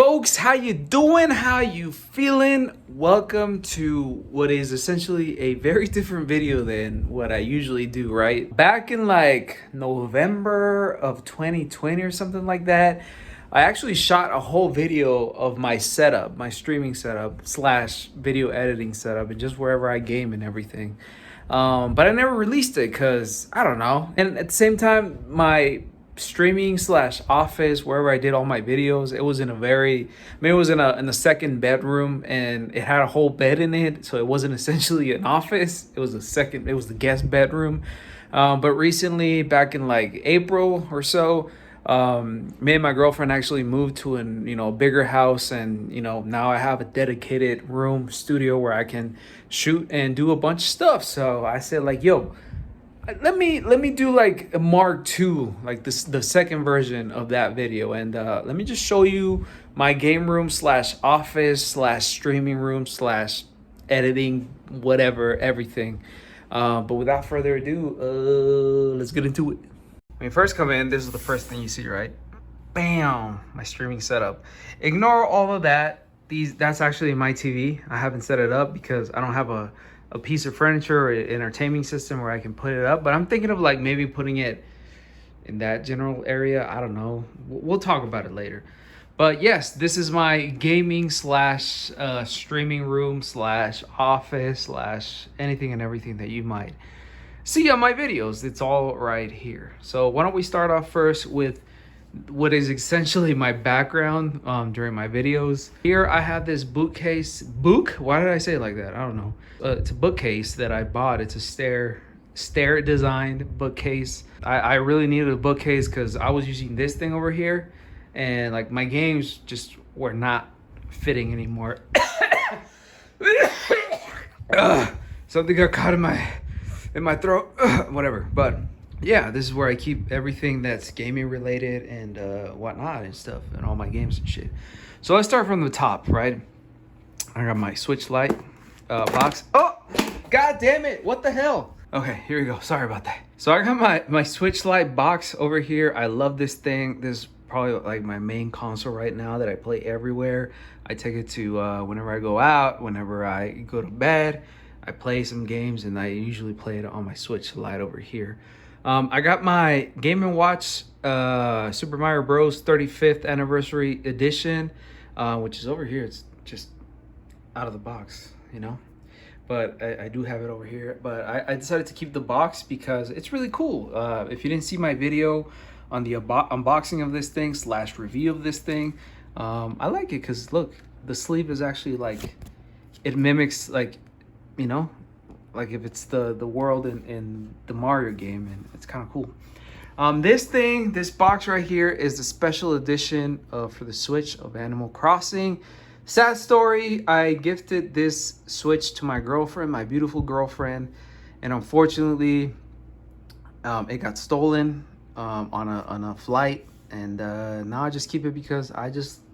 Folks, how you doing? How you feeling? Welcome to what is essentially a very different video than what I usually do, right? Back in like November of 2020 or something like that, I actually shot a whole video of my setup, my streaming setup slash video editing setup, and just wherever I game and everything. But I never released it because I don't know. And at the same time, my streaming slash office wherever I did all my videos, it was in a very, it was in a second bedroom, and it had a whole bed in it, so it wasn't essentially an office. It was the guest bedroom. But recently, back in like April or so, me and my girlfriend actually moved to a bigger house, and now I have a dedicated room studio where I can shoot and do a bunch of stuff. So I said, like, yo, let me do like a Mark II, like this, the second version of that video, and let me just show you my game room slash office slash streaming room slash editing, whatever, everything. But without further ado, let's get into it. When you first come in, this is the first thing you see, right? Bam, my streaming setup. Ignore all of that. That's actually my TV. I haven't set it up because I don't have a piece of furniture or entertainment system where I can put it up, but I'm thinking of like maybe putting it in that general area. I don't know. We'll talk about it later. But yes, this is my gaming slash streaming room slash office slash anything and everything that you might see on my videos. It's all right here. So why don't we start off first with what is essentially my background during my videos. Here I have this bookcase. Why did I say it like that? I don't know. It's a bookcase that I bought. It's a stair designed bookcase. I really needed a bookcase because I was using this thing over here, and like my games just were not fitting anymore. Something got caught in my throat. Whatever. But yeah, this is where I keep everything that's gaming related and whatnot and stuff, and all my games and shit. So let's start from the top, right? I got my Switch Lite box. Oh, god damn it! What the hell? Okay, here we go. Sorry about that. So I got my Switch Lite box over here. I love this thing. This is probably like my main console right now that I play everywhere. I take it to whenever I go out, whenever I go to bed. I play some games, and I usually play it on my Switch Lite over here. I got my Game & Watch Super Mario Bros. 35th Anniversary Edition, which is over here. It's just out of the box, but I do have it over here. But I decided to keep the box because it's really cool. If you didn't see my video on the unboxing of this thing slash review of this thing, I like it because look, the sleeve is actually like, it mimics like, like if it's the world in the Mario game, and it's kind of cool. This box right here is the special edition for the Switch of Animal Crossing. Sad story, I gifted this Switch to my girlfriend, my beautiful girlfriend, and unfortunately it got stolen on a flight, and now I just keep it because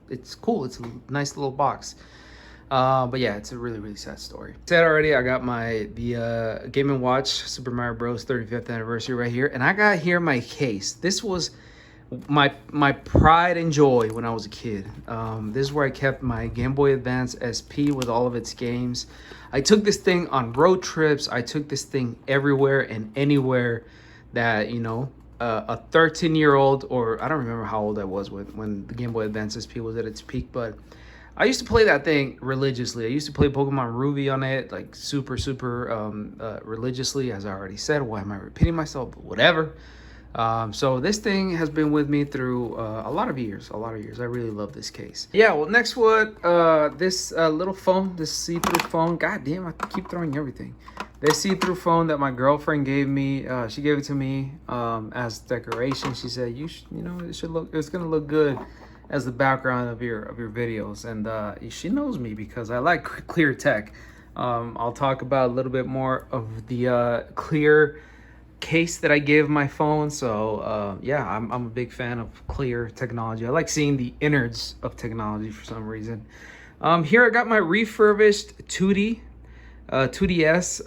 it's cool. It's a nice little box. But yeah, it's a really, really sad story. Said already, I got the Game & Watch Super Mario Bros. 35th Anniversary right here, and I got here my case. This was my pride and joy when I was a kid. This is where I kept my Game Boy Advance SP with all of its games. I took this thing on road trips. I took this thing everywhere and anywhere that a 13-year-old, or I don't remember how old I was when the Game Boy Advance SP was at its peak, but I used to play that thing religiously. I used to play Pokemon Ruby on it, like super religiously, as I already said. Why am I repeating myself? But whatever. So this thing has been with me through a lot of years. I really love this case. Yeah, well, next one, this little phone, this see-through phone. God damn, I keep throwing everything. This see-through phone that my girlfriend gave me, she gave it to me as decoration. She said, it's gonna look good as the background of your videos, and she knows me because I like clear tech. I'll talk about a little bit more of the clear case that I gave my phone. So yeah, I'm a big fan of clear technology. I like seeing the innards of technology for some reason. Here I got my refurbished 2DS.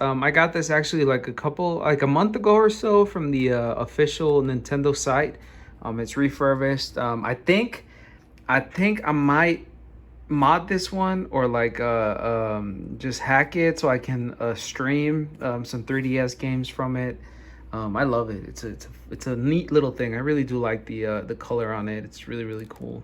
I got this actually like a month ago or so from the official Nintendo site. It's refurbished. I think I might mod this one or like just hack it so I can stream some 3DS games from it. I love it. It's a neat little thing. I really do like the color on it. It's really really cool,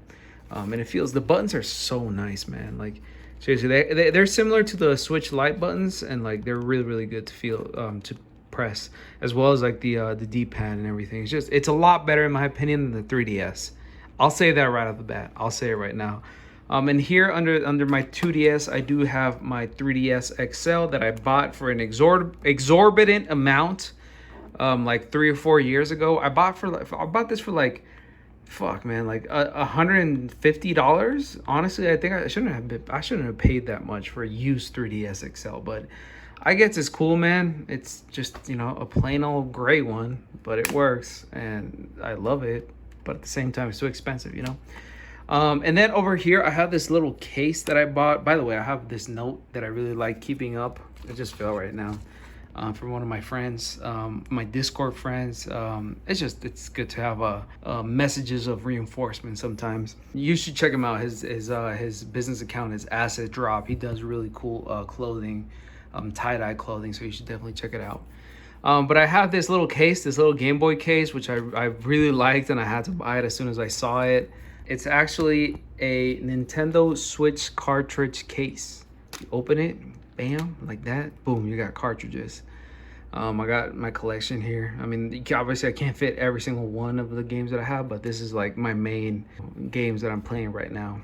and it feels, the buttons are so nice, man. Like seriously, they're similar to the Switch Lite buttons, and like they're really really good to feel to press, as well as like the D-pad and everything. It's a lot better in my opinion than the 3DS. I'll say that right off the bat. I'll say it right now. And here under my 2DS, I do have my 3DS XL that I bought for an exorbitant amount, like 3 or 4 years ago. I bought this for like, fuck man, like $150. Honestly, I think I shouldn't have paid that much for a used 3DS XL, but I guess it's cool, man. It's just, you know, a plain old gray one, but it works and I love it. But at the same time, it's too expensive, you know. And then over here, I have this little case that I bought. By the way, I have this note that I really like keeping up. It just fell right now, from one of my friends, my Discord friends. It's good to have messages of reinforcement sometimes. You should check him out. His business account is Asset Drop. He does really cool clothing, tie-dye clothing. So you should definitely check it out. But I have this little case, this little Game Boy case, which I really liked, and I had to buy it as soon as I saw it. It's actually a Nintendo Switch cartridge case. You open it, bam, like that, boom, you got cartridges. I got my collection here. I mean, obviously I can't fit every single one of the games that I have, but this is like my main games that I'm playing right now.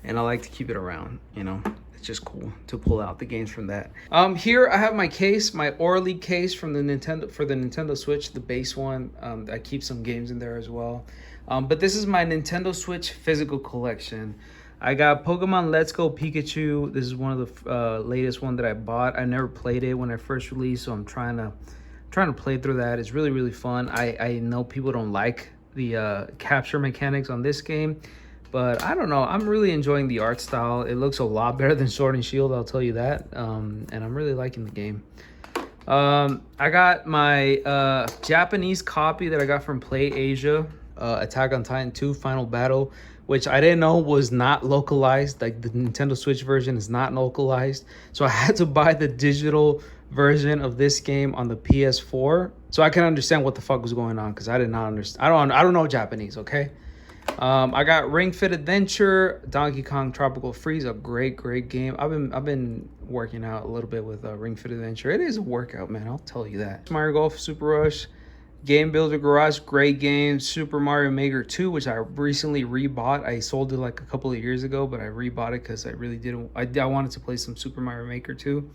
And I like to keep it around, you know. It's just cool to pull out the games from that. Here I have my case, my Orly case from the Nintendo Switch, the base one. I keep some games in there as well. But this is my Nintendo Switch physical collection. I got Pokemon Let's Go Pikachu. This is one of the latest one that I bought. I never played it when it first released, so I'm trying to play through that. It's really really fun. I know people don't like the capture mechanics on this game, but I don't know. I'm really enjoying the art style. It looks a lot better than Sword and Shield, I'll tell you that. And I'm really liking the game. I got my Japanese copy that I got from Play Asia. Attack on Titan 2 Final Battle, which I didn't know was not localized. Like the Nintendo Switch version is not localized, so I had to buy the digital version of this game on the PS4 so I can understand what the fuck was going on, because I did not understand. I don't know Japanese, okay. I got Ring Fit Adventure, Donkey Kong Tropical Freeze, a great game. I've been working out a little bit with Ring Fit Adventure. It is a workout, man, I'll tell you that. Mario Golf Super Rush, Game Builder Garage, great game. Super Mario Maker 2, which I recently rebought. I sold it like a couple of years ago, but I rebought it because I really didn't. I wanted to play some Super Mario Maker 2.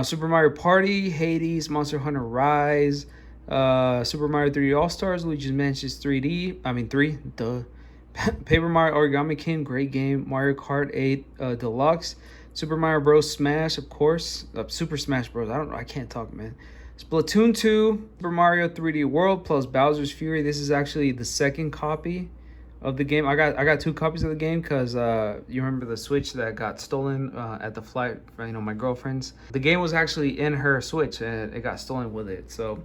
Super Mario Party, Hades, Monster Hunter Rise, Super Mario 3D All Stars, Luigi's Mansion 3D. I mean 3. Duh. Paper Mario Origami King, great game. Mario Kart 8 Deluxe. Super Mario Bros. Smash, of course. Super Smash Bros. I can't talk, man. Splatoon 2, Super Mario 3D World plus Bowser's Fury. This is actually the second copy of the game. I got 2 copies of the game because you remember the Switch that got stolen at the flight, you know, my girlfriend's. The game was actually in her Switch and it got stolen with it. So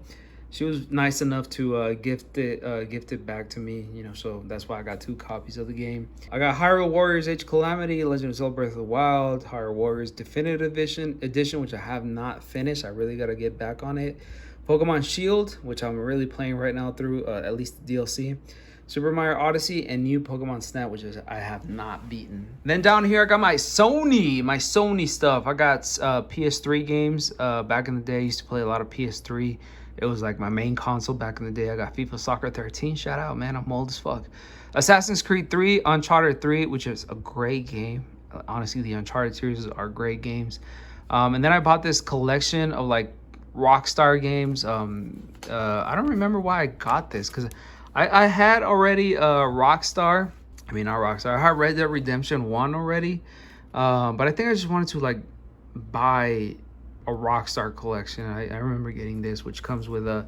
she was nice enough to gift it back to me, you know, so that's why I got 2 copies of the game. I got Hyrule Warriors Age Calamity, Legend of Zelda Breath of the Wild, Hyrule Warriors Definitive Edition, which I have not finished. I really got to get back on it. Pokemon Shield, which I'm really playing right now through at least the DLC. Super Mario Odyssey, and New Pokemon Snap, which I have not beaten. Then down here, I got my Sony stuff. I got PS3 games. Back in the day, I used to play a lot of PS3. It was like my main console back in the day. I got FIFA Soccer 13. Shout out, man. I'm old as fuck. Assassin's Creed 3, Uncharted 3, which is a great game. Honestly, the Uncharted series are great games. And then I bought this collection of like Rockstar games. I don't remember why I got this, because I had already Rockstar. I mean, not Rockstar. I had Red Dead Redemption 1 already. But I think I just wanted to like buy a Rockstar collection. I remember getting this, which comes with a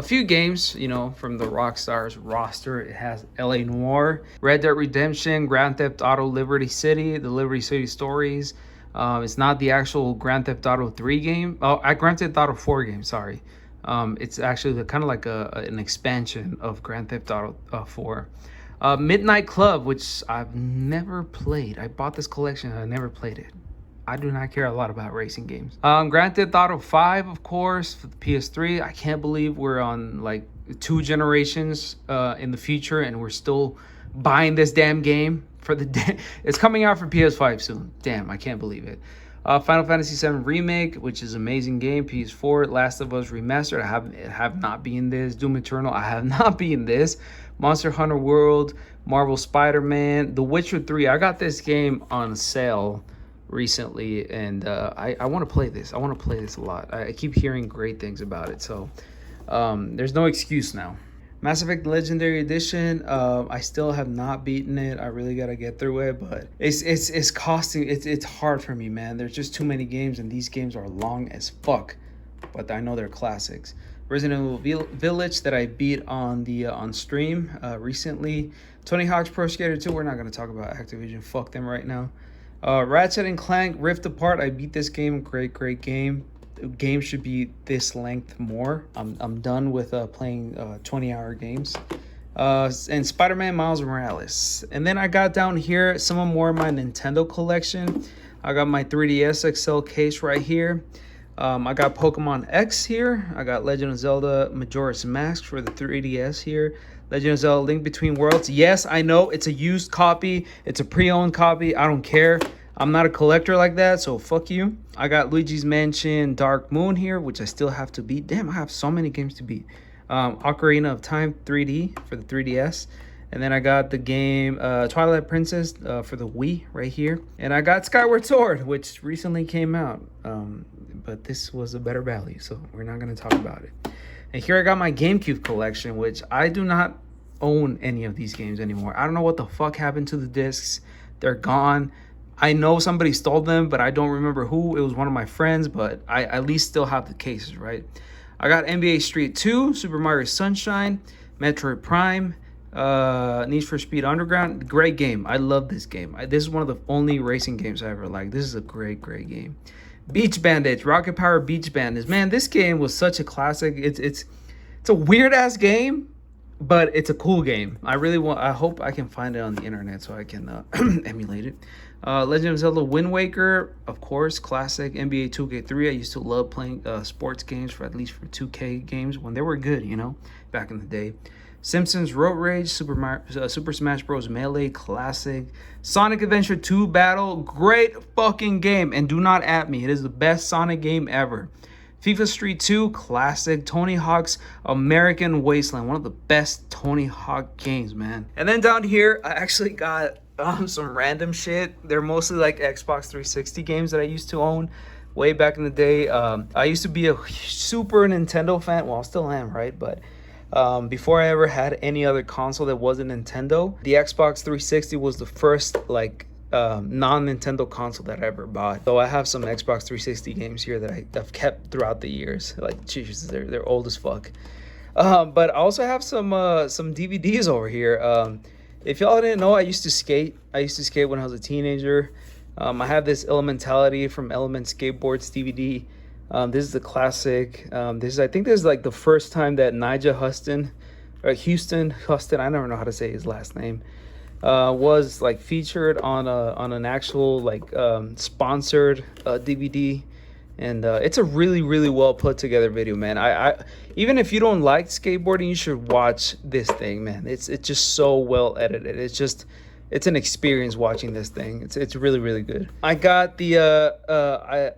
few games, you know, from the Rockstar's roster. It has LA Noire, Red Dead Redemption, Grand Theft Auto Liberty City, the Liberty City Stories. It's not the actual Grand Theft Auto 3 game. Oh, Grand Theft Auto 4 game, sorry. It's actually kind of like an expansion of Grand Theft Auto 4. Midnight Club, which I've never played. I bought this collection and I never played it. I do not care a lot about racing games. Grand Theft Auto 5, of course, for the PS3. I can't believe we're on like 2 generations in the future and we're still buying this damn game for the it's coming out for PS5 soon. Damn, I can't believe it. Final Fantasy VII Remake, which is an amazing game. PS4, Last of Us Remastered. I have not been this. Doom Eternal, I have not been this. Monster Hunter World, Marvel Spider-Man, The Witcher 3. I got this game on sale recently, and I want to play this. I want to play this a lot. I keep hearing great things about it, so there's no excuse now. Mass Effect Legendary Edition, I still have not beaten it. I really gotta get through it, but it's costing. It's hard for me, man. There's just too many games, and these games are long as fuck. But I know they're classics. Resident Evil Village that I beat on the on stream recently. Tony Hawk's Pro Skater 2. We're not gonna talk about Activision. Fuck them right now. Ratchet and Clank Rift Apart. I beat this game. Great game. Games should be this length more. I'm done with playing 20-hour games. And Spider-Man Miles Morales. And then I got down here some more of my Nintendo collection. I got my 3DS XL case right here. I got Pokemon X here. I got Legend of Zelda Majora's Mask for the 3DS here. Legend of Zelda Link Between Worlds. Yes, I know it's a used copy. It's a pre-owned copy. I don't care. I'm not a collector like that, so fuck you. I got Luigi's Mansion Dark Moon here, which I still have to beat. Damn, I have so many games to beat. Ocarina of Time 3D for the 3DS. And then I got the game Twilight Princess for the Wii right here. And I got Skyward Sword, which recently came out. But this was a better value, so we're not going to talk about it. And here I got my GameCube collection, which I do not own any of these games anymore. I don't know what the fuck happened to the discs. They're gone. I know somebody stole them, but I don't remember who. It was one of my friends, but I at least still have the cases, right? I got NBA Street 2, Super Mario Sunshine, Metroid Prime, Need for Speed Underground. Great game. I love this game. This is one of the only racing games I ever liked. This is a great game. Beach Bandits, Rocket Power Beach Bandits. Man, this game was such a classic. It's a weird ass game, but it's a cool game. I hope I can find it on the internet so I can emulate it. Legend of Zelda Wind Waker, of course, classic. NBA 2K3. I used to love playing sports games for 2K games when they were good, back in the day. Simpsons Road Rage, Super Smash Bros. Melee, classic. Sonic Adventure 2 Battle, great fucking game. And do not at me, it is the best Sonic game ever. FIFA Street 2, classic. Tony Hawk's American Wasteland, one of the best Tony Hawk games, man. And then down here, I actually got some random shit. They're mostly like Xbox 360 games that I used to own way back in the day. I used to be a super Nintendo fan. Well, I still am, right? But before I ever had any other console that wasn't Nintendo, the Xbox 360 was the first non-Nintendo console that I ever bought. So I have some Xbox 360 games here that I've kept throughout the years. Like, Jesus, they're old as fuck. But I also have some DVDs over here. If y'all didn't know, I used to skate. When I was a teenager. I have this Elementality from Element Skateboards DVD. This is the classic. I think this is like the first time that Houston Huston, I never know how to say his last name, was like featured on an actual sponsored DVD. And it's a really well put together video, man. I even if you don't like skateboarding, you should watch this thing, man. It's just so well edited. It's an experience watching this thing. It's really good. I got the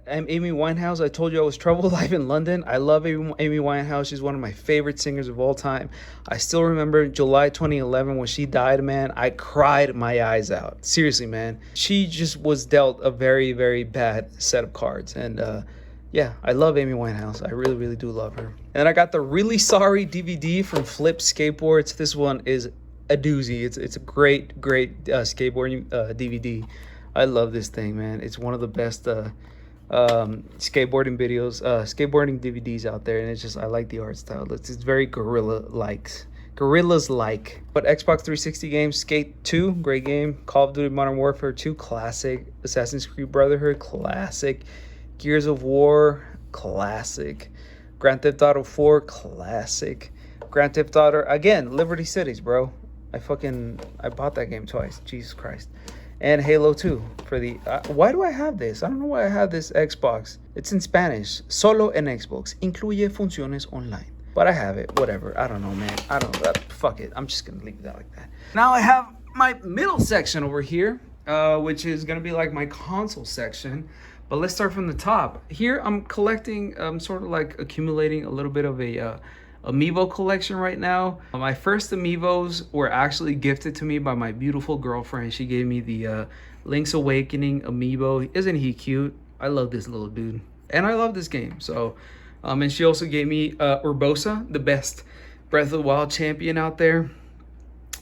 I'm Amy Winehouse. I told you I was Trouble Live in London. I love Amy Winehouse. She's one of my favorite singers of all time. I still remember July 2011 when she died, man. I cried my eyes out. Seriously, man. She just was dealt a very bad set of cards. And yeah, I love Amy Winehouse. I really do love her. And then I got the Really Sorry DVD from Flip Skateboards. This one is a doozy. It's a great skateboarding DVD. I love this thing, man. It's one of the best skateboarding DVDs out there, and it's just, I like the art style. It's very Gorillas like. But Xbox 360 games, Skate 2, great game. Call of Duty Modern Warfare 2, classic. Assassin's Creed Brotherhood, classic. Gears of War, classic. Grand Theft Auto 4, classic. Grand Theft Auto, again, Liberty Cities, bro. I bought that game twice. Jesus Christ. And Halo 2 for the... why do I have this? I don't know why I have this Xbox. It's in Spanish. Solo en Xbox. Incluye funciones online. But I have it. Whatever. I don't know, man. I don't know. Fuck it. I'm just going to leave that like that. Now I have my middle section over here, which is going to be like my console section. But let's start from the top. Here I'm collecting, sort of like accumulating a little bit of a... Amiibo collection right now. My first Amiibos were actually gifted to me by my beautiful girlfriend. She gave me the Link's Awakening Amiibo. Isn't he cute? I love this little dude. And I love this game. So, and she also gave me Urbosa, the best Breath of the Wild champion out there.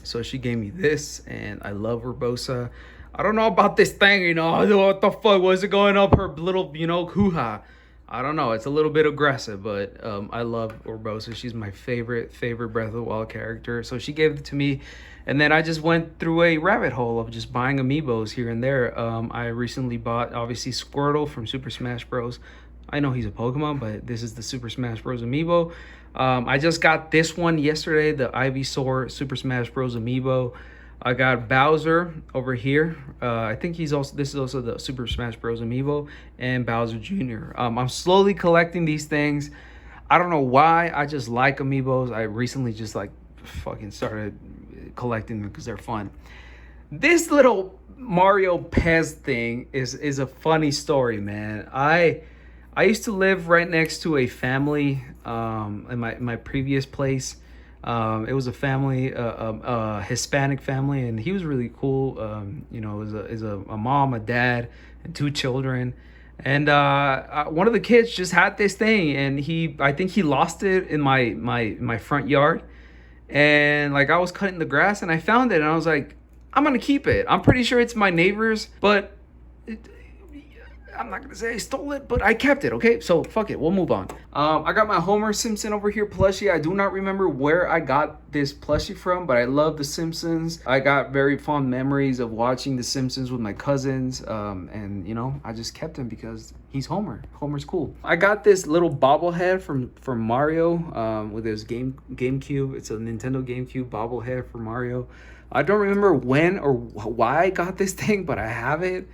So she gave me this, and I love Urbosa. I don't know about this thing, you know. What the fuck was it going up her little, you know, hoo-ha? I don't know. It's a little bit aggressive, but I love Urbosa. She's my favorite Breath of the Wild character. So she gave it to me. And then I just went through a rabbit hole of just buying Amiibos here and there. I recently bought, obviously, Squirtle from Super Smash Bros. I know he's a Pokemon, but this is the Super Smash Bros. Amiibo. I just got this one yesterday, the Ivysaur Super Smash Bros. Amiibo. I got Bowser over here. I think this is also the Super Smash Bros. Amiibo, and Bowser Jr. I'm slowly collecting these things. I don't know why. I just like Amiibos. I recently just like fucking started collecting them because they're fun. This little Mario Pez thing is a funny story, man. I used to live right next to a family in my previous place. It was a family, a Hispanic family, and he was really cool. You know, it was a mom, a dad, and 2 children. And one of the kids just had this thing, and I think he lost it in my front yard. And like I was cutting the grass, and I found it, and I was like, I'm gonna keep it. I'm pretty sure it's my neighbor's, but I'm not gonna say I stole it, but I kept it, okay? So fuck it, we'll move on. I got my Homer Simpson over here plushie. I do not remember where I got this plushie from, but I love The Simpsons. I got very fond memories of watching The Simpsons with my cousins, and you know, I just kept him because he's Homer. Homer's cool. I got this little bobblehead from Mario with his GameCube. It's a Nintendo GameCube bobblehead for Mario. I don't remember when or why I got this thing, but I have it.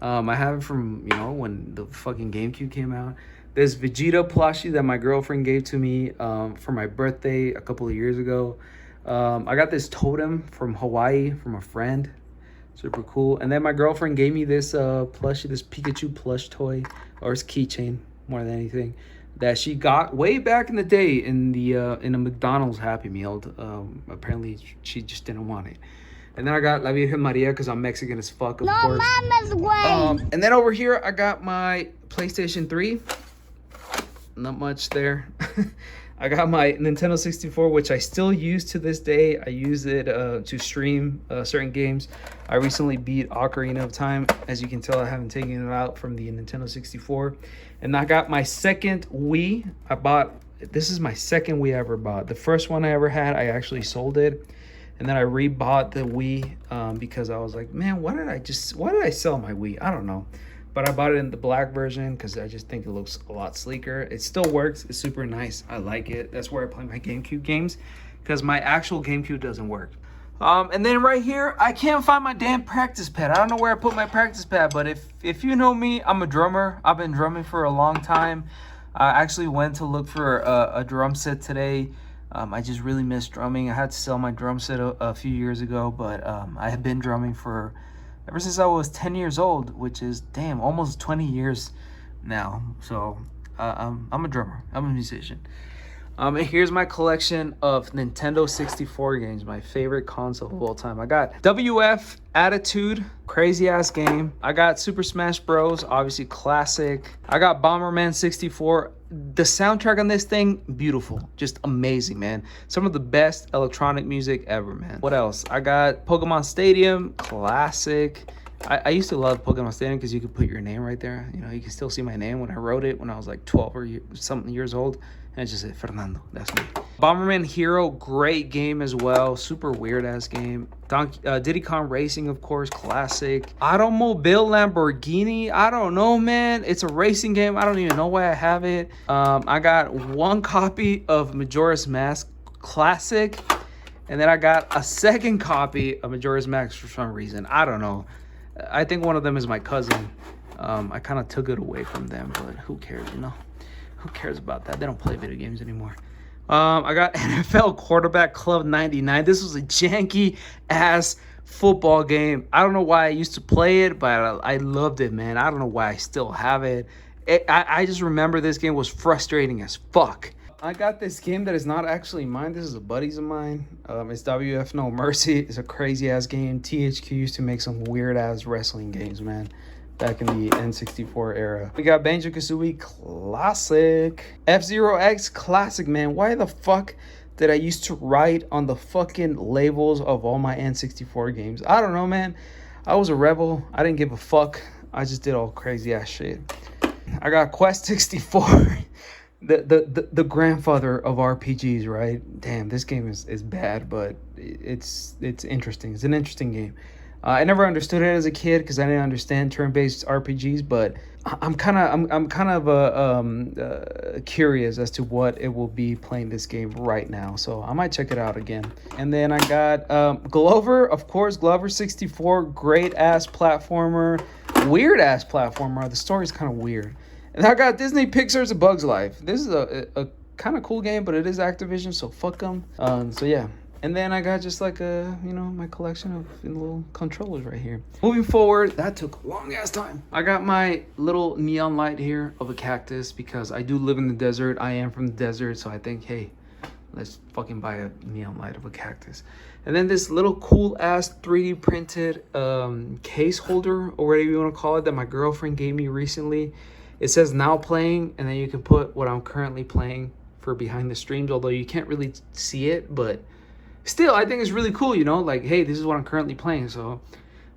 I have it from, you know, when the fucking GameCube came out. This Vegeta plushie that my girlfriend gave to me for my birthday a couple of years ago. I got this totem from Hawaii from a friend. Super cool. And then my girlfriend gave me this plushie, this Pikachu plush toy, or it's keychain more than anything, that she got way back in the day in a McDonald's Happy Meal. Apparently she just didn't want it. And then I got La Virgen Maria because I'm Mexican as fuck, of course. And then over here I got my PlayStation 3. Not much there. I got my Nintendo 64, which I still use to this day. I use it to stream certain games. I recently beat Ocarina of Time. As you can tell, I haven't taken it out from the Nintendo 64. And I got my second Wii. This is my second Wii I ever bought. The first one I ever had, I actually sold it. And then I rebought the Wii because I was like, man, why did I sell my Wii? I don't know. But I bought it in the black version because I just think it looks a lot sleeker. It still works. It's super nice. I like it. That's where I play my GameCube games because my actual GameCube doesn't work. And then right here, I can't find my damn practice pad. I don't know where I put my practice pad, but if you know me, I'm a drummer. I've been drumming for a long time. I actually went to look for a drum set today. I just really miss drumming. I had to sell my drum set a few years ago, but I have been drumming ever since I was 10 years old, which is, damn, almost 20 years now. So I'm a drummer. I'm a musician. And here's my collection of Nintendo 64 games, my favorite console of all time. I got WF Attitude, crazy ass game. I got Super Smash Bros, obviously classic. I got Bomberman 64. The soundtrack on this thing, beautiful, just amazing, man. Some of the best electronic music ever, man. What else? I got Pokemon Stadium, classic. I used to love Pokemon Stadium because you could put your name right there. You know, you can still see my name when I wrote it when I was like 12 or something years old. And it just said Fernando. That's me. Bomberman Hero, great game as well. Super weird ass game. Diddy Kong Racing, of course, classic. Automobile Lamborghini. I don't know, man. It's a racing game. I don't even know why I have it. I got one copy of Majora's Mask Classic. And then I got a second copy of Majora's Mask for some reason. I don't know. I think one of them is my cousin. I kind of took it away from them, but who cares, you know? Who cares about that? They don't play video games anymore. I got NFL Quarterback Club 99. This was a janky ass football game. I don't know why I used to play it, but I loved it, man. I don't know why I still have it. I just remember this game was frustrating as fuck. I got this game that is not actually mine. This is a buddy's of mine. It's WF No Mercy. It's a crazy ass game. THQ used to make some weird ass wrestling games, man, back in the N64 era. We got Banjo-Kazooie Classic. F-Zero X Classic, man. Why the fuck did I used to write on the fucking labels of all my N64 games? I don't know, man. I was a rebel. I didn't give a fuck. I just did all crazy ass shit. I got Quest 64. The grandfather of RPGs, right? Damn, this game is bad, but it's interesting. It's an interesting game. I never understood it as a kid because I didn't understand turn-based RPGs, but I'm kind of curious as to what it will be playing this game right now. So I might check it out again. And then I got Glover, of course, Glover 64, great ass platformer, weird ass platformer. The story's kind of weird. And I got Disney Pixar's A Bug's Life. This is a kind of cool game, but it is Activision, so fuck them. So yeah. And then I got just like my collection of little controllers right here. Moving forward, that took a long ass time. I got my little neon light here of a cactus because I do live in the desert. I am from the desert, so I think, hey, let's fucking buy a neon light of a cactus. And then this little cool ass 3D printed case holder, or whatever you want to call it, that my girlfriend gave me recently. It says now playing, and then you can put what I'm currently playing for behind the streams, although you can't really see it, but still, I think it's really cool, you know? Like, hey, this is what I'm currently playing. So,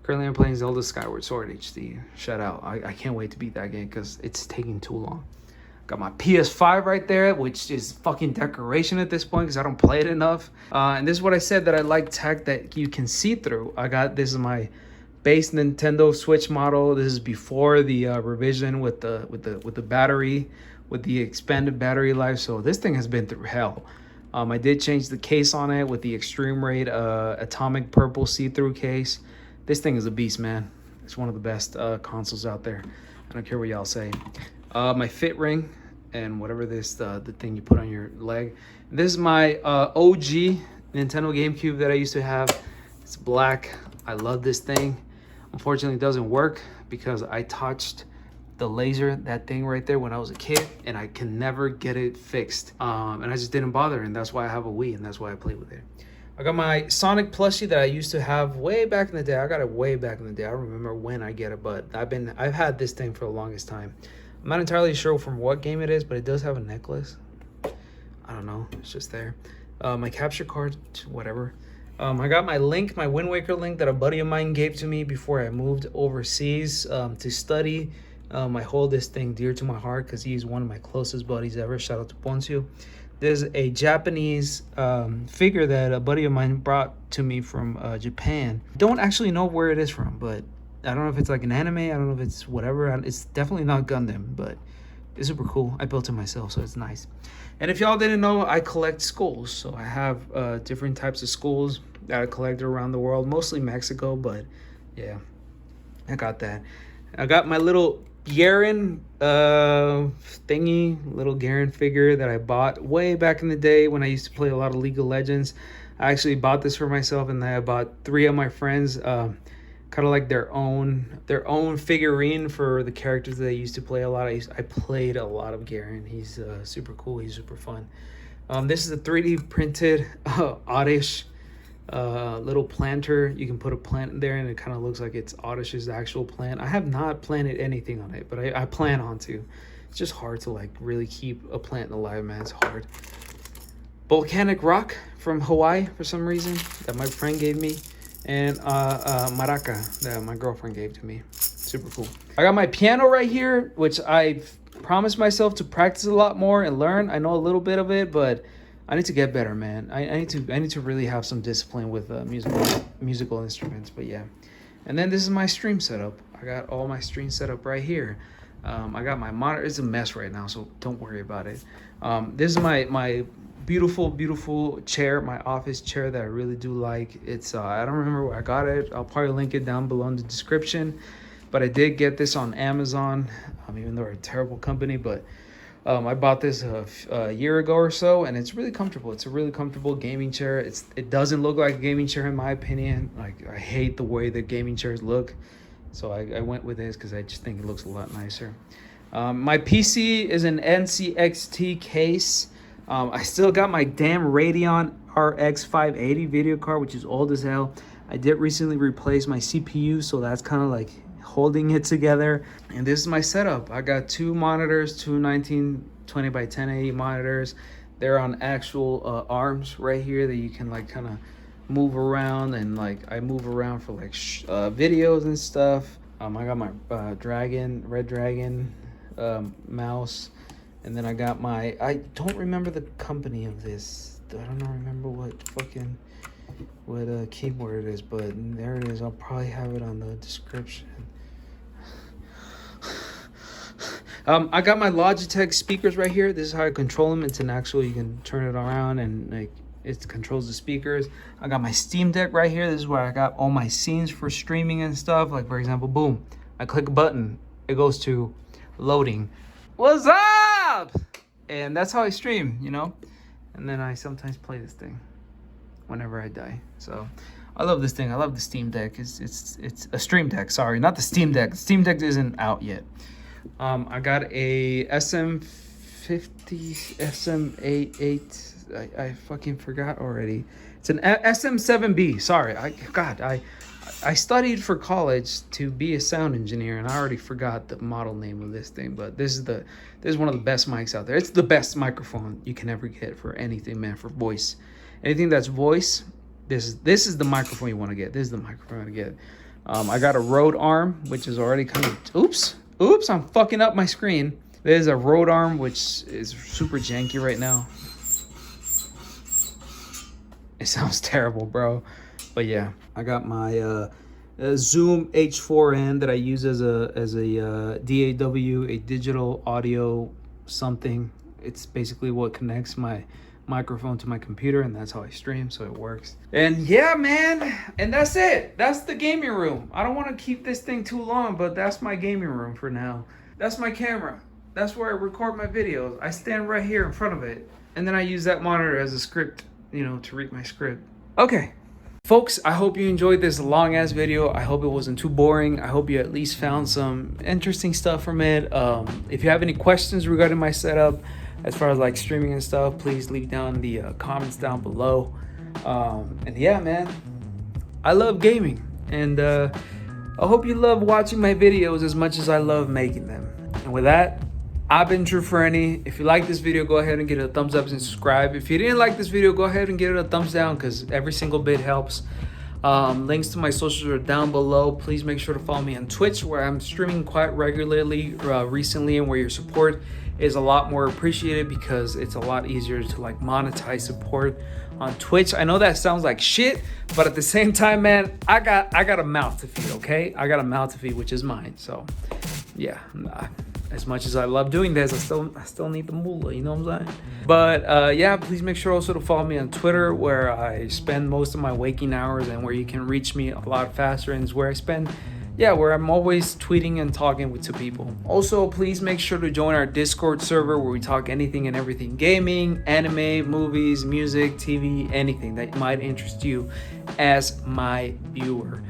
currently I'm playing Zelda Skyward Sword HD. Shout out. I can't wait to beat that game because it's taking too long. Got my PS5 right there, which is fucking decoration at this point because I don't play it enough. And this is what I said that I like tech that you can see through. This is my base Nintendo Switch model. This is before the revision with the battery, with the expanded battery life. So this thing has been through hell. I did change the case on it with the Extreme Rate Atomic Purple see-through case. This thing is a beast, man. It's one of the best consoles out there. I don't care what y'all say. My fit ring and whatever this the thing you put on your leg. This is my OG Nintendo GameCube that I used to have. It's black. I love this thing. Unfortunately, it doesn't work because I touched the laser, that thing right there, when I was a kid, and I can never get it fixed. And I just didn't bother, and that's why I have a Wii, and that's why I play with it. I got my Sonic plushie that I used to have way back in the day. I got it way back in the day. I don't remember when I get it, but I've had this thing for the longest time. I'm not entirely sure from what game it is, but it does have a necklace. I don't know. It's just there. My capture card, whatever. I got my link, my Wind Waker link that a buddy of mine gave to me before I moved overseas to study. I hold this thing dear to my heart because he's one of my closest buddies ever. Shout out to Poncio. There's a Japanese figure that a buddy of mine brought to me from Japan. Don't actually know where it is from, but I don't know if it's like an anime. I don't know if it's whatever. It's definitely not Gundam, but it's super cool. I built it myself, so it's nice. And if y'all didn't know, I collect skulls. So I have different types of skulls that I collect around the world, mostly Mexico, but yeah, I got that. I got my little Garen thingy, little Garen figure that I bought way back in the day when I used to play a lot of League of Legends. I actually bought this for myself, and then I bought 3 of my friends kind of like their own figurine for the characters that I used to play a lot. I played a lot of Garen. He's super cool. He's super fun. This is a 3D printed Oddish little planter. You can put a plant in there and it kind of looks like it's Oddish's actual plant. I have not planted anything on it, but I plan on to. It's just hard to like really keep a plant alive, man. It's hard. Volcanic rock from Hawaii for some reason that my friend gave me. And maraca that my girlfriend gave to me. Super cool. I got my piano right here, which I've promised myself to practice a lot more and learn. I know a little bit of it, but I need to get better, man. I need to really have some discipline with musical instruments. But yeah. And then this is my stream setup. I got all my stream setup right here. I got my monitor. It's a mess right now, so don't worry about it. This is my beautiful chair, my office chair that I really do like. It's I don't remember where I got it. I'll probably link it down below in the description. But I did get this on Amazon, even though they're a terrible company. But I bought this a year ago or so, and it's really comfortable. It's a really comfortable gaming chair. It doesn't look like a gaming chair in my opinion. Like, I hate the way the gaming chairs look, so I went with this because I just think it looks a lot nicer. My PC is an NCXT case. I still got my damn Radeon RX 580 video card, which is old as hell. I did recently replace my CPU, so that's kind of like holding it together. And this is my setup. I got two monitors, two 1920 by 1080 monitors. They're on actual arms right here that you can like kind of move around, and like I move around for like videos and stuff. I got my Red Dragon mouse, and then I got my, I don't remember the company of this. I don't remember what keyboard it is, but there it is. I'll probably have it on the description. I got my Logitech speakers right here. This is how I control them. It's an actual, you can turn it around and like it controls the speakers. I got my Steam Deck right here. This is where I got all my scenes for streaming and stuff. Like, for example, boom, I click a button, it goes to loading. What's up? And that's how I stream, you know? And then I sometimes play this thing whenever I die. So I love this thing. I love the Steam Deck. It's a Stream Deck, sorry, not the Steam Deck. The Steam Deck isn't out yet. I got a SM50, SM88. I fucking forgot already. It's an SM7B. Sorry, I studied for college to be a sound engineer, and I already forgot the model name of this thing. But this is one of the best mics out there. It's the best microphone you can ever get for anything, man. For voice, anything that's voice. This is the microphone you want to get. This is the microphone you want to get. I got a Rode arm, which is already kind of oops, I'm fucking up my screen. There's a Rode arm, which is super janky right now. It sounds terrible, bro. But yeah, I got my Zoom H4n that I use as a DAW, a digital audio something. It's basically what connects my microphone to my computer, and that's how I stream, so it works. And yeah, man, and that's it. That's the gaming room. I don't want to keep this thing too long, but that's my gaming room for now. That's my camera. That's where I record my videos. I stand right here in front of it, and then I use that monitor as a script, you know, to read my script. Okay, folks, I hope you enjoyed this long ass video. I hope it wasn't too boring. I hope you at least found some interesting stuff from it. If you have any questions regarding my setup, as far as like streaming and stuff, please leave down the comments down below. And yeah, man, I love gaming, and I hope you love watching my videos as much as I love making them. And with that, I've been True Fernie. If you like this video, go ahead and give it a thumbs up and subscribe. If you didn't like this video, go ahead and give it a thumbs down, because every single bit helps. Links to my socials are down below. Please make sure to follow me on Twitch, where I'm streaming quite regularly recently, and where your support is a lot more appreciated, because it's a lot easier to like monetize support on Twitch. I know that sounds like shit, but at the same time, man, I got a mouth to feed, okay? I got a mouth to feed, which is mine. So yeah, as much as I love doing this, I still need the moolah, you know what I'm saying? But yeah, please make sure also to follow me on Twitter, where I spend most of my waking hours, and where you can reach me a lot faster, and is where I spend, where I'm always tweeting and talking to people. Also, please make sure to join our Discord server, where we talk anything and everything gaming, anime, movies, music, TV, anything that might interest you as my viewer.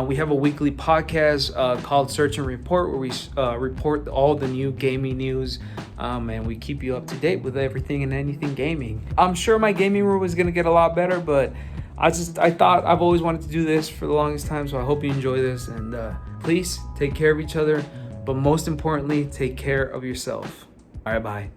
We have a weekly podcast called Search and Report, where we report all the new gaming news, and we keep you up to date with everything and anything gaming. I'm sure my gaming room is going to get a lot better, but I thought I've always wanted to do this for the longest time, so I hope you enjoy this. And please take care of each other, but most importantly, take care of yourself. All right, bye.